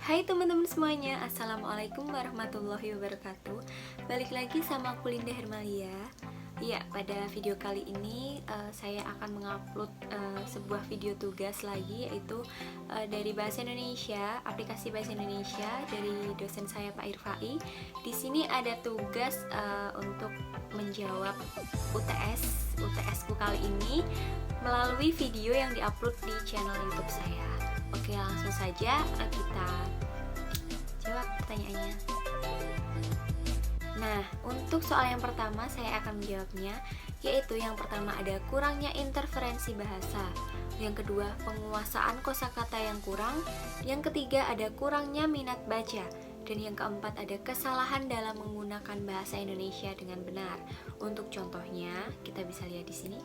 Hai teman-teman semuanya, Assalamualaikum warahmatullahi wabarakatuh. Balik lagi sama aku Linda Hermalia. Ya, pada video kali ini saya akan mengupload sebuah video tugas lagi, yaitu dari Bahasa Indonesia, aplikasi Bahasa Indonesia dari dosen saya Pak Irfai. Di sini ada tugas untuk menjawab UTS-ku kali ini melalui video yang diupload di channel YouTube saya. Oke, langsung saja kita jawab pertanyaannya. Nah, untuk soal yang pertama saya akan menjawabnya, yaitu yang pertama ada kurangnya interferensi bahasa, yang kedua penguasaan kosakata yang kurang, yang ketiga ada kurangnya minat baca, dan yang keempat ada kesalahan dalam menggunakan bahasa Indonesia dengan benar. Untuk contohnya, kita bisa lihat di sini.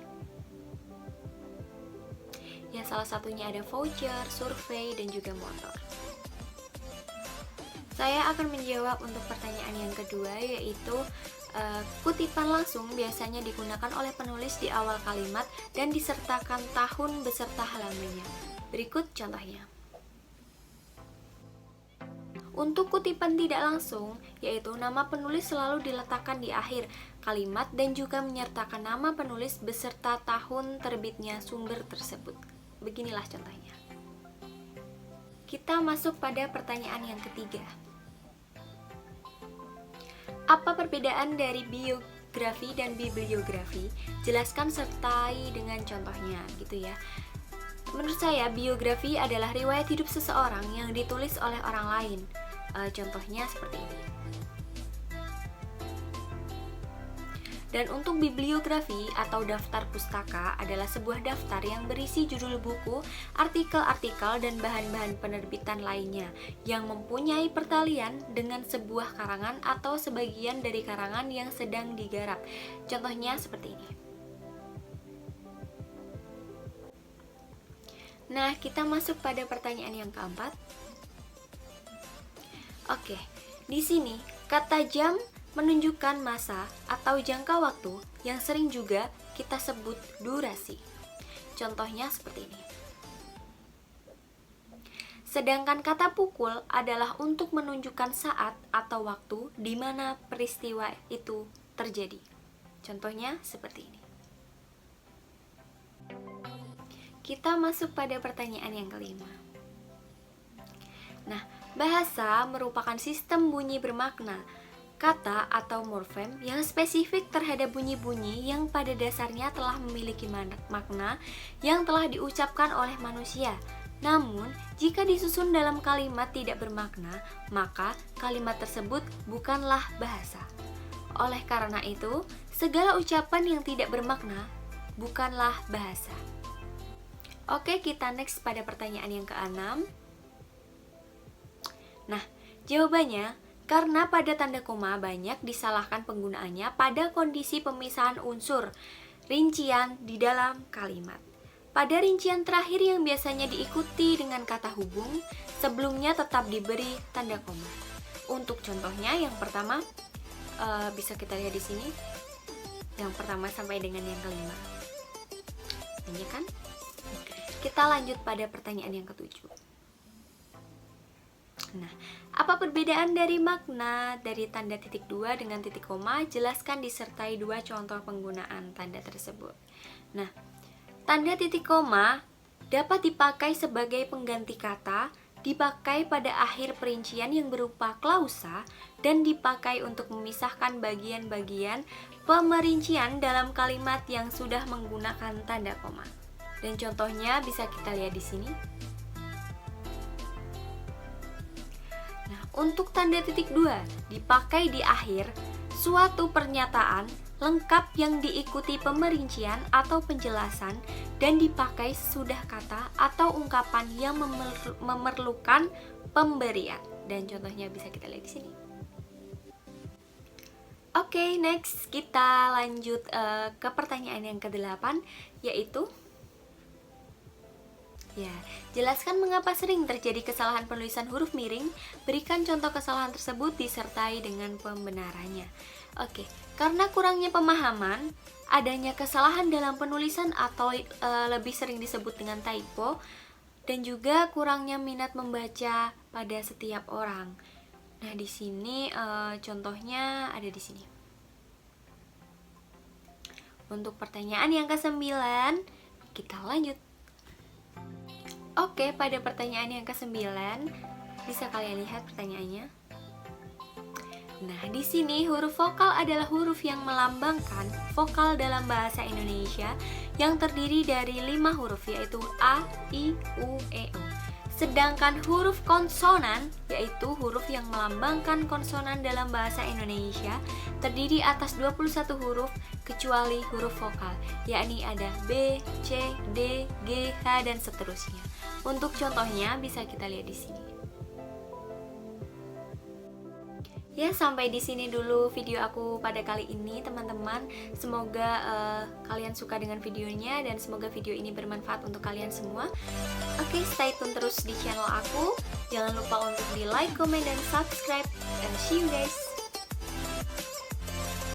Ya, salah satunya ada voucher, survei, dan juga motor. Saya akan menjawab untuk pertanyaan yang kedua, yaitu kutipan langsung biasanya digunakan oleh penulis di awal kalimat dan disertakan tahun beserta halamannya. Berikut contohnya. Untuk kutipan tidak langsung, yaitu nama penulis selalu diletakkan di akhir kalimat dan juga menyertakan nama penulis beserta tahun terbitnya sumber tersebut. Beginilah contohnya. Kita masuk pada pertanyaan yang ketiga. Apa perbedaan dari biografi dan bibliografi? Jelaskan sertai dengan contohnya, gitu ya. Menurut saya, biografi adalah riwayat hidup seseorang yang ditulis oleh orang lain. Contohnya seperti ini. Dan untuk bibliografi atau daftar pustaka adalah sebuah daftar yang berisi judul buku, artikel-artikel, dan bahan-bahan penerbitan lainnya yang mempunyai pertalian dengan sebuah karangan atau sebagian dari karangan yang sedang digarap. Contohnya seperti ini. Nah, kita masuk pada pertanyaan yang keempat. Oke, di sini kata jam menunjukkan masa atau jangka waktu yang sering juga kita sebut durasi. Contohnya seperti ini. Sedangkan kata pukul adalah untuk menunjukkan saat atau waktu di mana peristiwa itu terjadi. Contohnya seperti ini. Kita masuk pada pertanyaan yang kelima. Nah, bahasa merupakan sistem bunyi bermakna kata atau morfem yang spesifik terhadap bunyi-bunyi yang pada dasarnya telah memiliki makna yang telah diucapkan oleh manusia. Namun, jika disusun dalam kalimat tidak bermakna, maka kalimat tersebut bukanlah bahasa. Oleh karena itu, segala ucapan yang tidak bermakna bukanlah bahasa. Oke, kita next pada pertanyaan yang ke-6. Nah, jawabannya karena pada tanda koma banyak disalahkan penggunaannya pada kondisi pemisahan unsur rincian di dalam kalimat. Pada rincian terakhir yang biasanya diikuti dengan kata hubung, sebelumnya tetap diberi tanda koma. Untuk contohnya yang pertama bisa kita lihat di sini. Yang pertama sampai dengan yang kelima. Banyak kan? Kita lanjut pada pertanyaan yang ketujuh. Nah, apa perbedaan dari makna dari tanda titik dua dengan titik koma? Jelaskan disertai dua contoh penggunaan tanda tersebut. Nah, tanda titik koma dapat dipakai sebagai pengganti kata, dipakai pada akhir perincian yang berupa klausa, dan dipakai untuk memisahkan bagian-bagian pemerincian dalam kalimat yang sudah menggunakan tanda koma. Dan contohnya bisa kita lihat di sini. Untuk tanda titik dua dipakai di akhir suatu pernyataan lengkap yang diikuti pemerincian atau penjelasan dan dipakai sesudah kata atau ungkapan yang memerlukan pemberian. Dan contohnya bisa kita lihat di sini. Oke, next kita lanjut ke pertanyaan yang ke-8, yaitu ya, jelaskan mengapa sering terjadi kesalahan penulisan huruf miring. Berikan contoh kesalahan tersebut disertai dengan pembenarannya. Oke, karena kurangnya pemahaman, adanya kesalahan dalam penulisan atau lebih sering disebut dengan typo, dan juga kurangnya minat membaca pada setiap orang. Nah, di sini contohnya ada di sini. Untuk pertanyaan yang ke-9, kita lanjut. Oke, pada pertanyaan yang ke-9, bisa kalian lihat pertanyaannya. Nah, di sini huruf vokal adalah huruf yang melambangkan vokal dalam bahasa Indonesia yang terdiri dari 5 huruf, yaitu A, I, U, E, O. Sedangkan huruf konsonan, yaitu huruf yang melambangkan konsonan dalam bahasa Indonesia, terdiri atas 21 huruf kecuali huruf vokal, yakni ada B, C, D, G, H, dan seterusnya. Untuk contohnya bisa kita lihat di sini. Ya, sampai di sini dulu video aku pada kali ini, teman-teman. Semoga kalian suka dengan videonya dan semoga video ini bermanfaat untuk kalian semua. Oke, stay tune terus di channel aku. Jangan lupa untuk di like, comment, dan subscribe. And see you guys.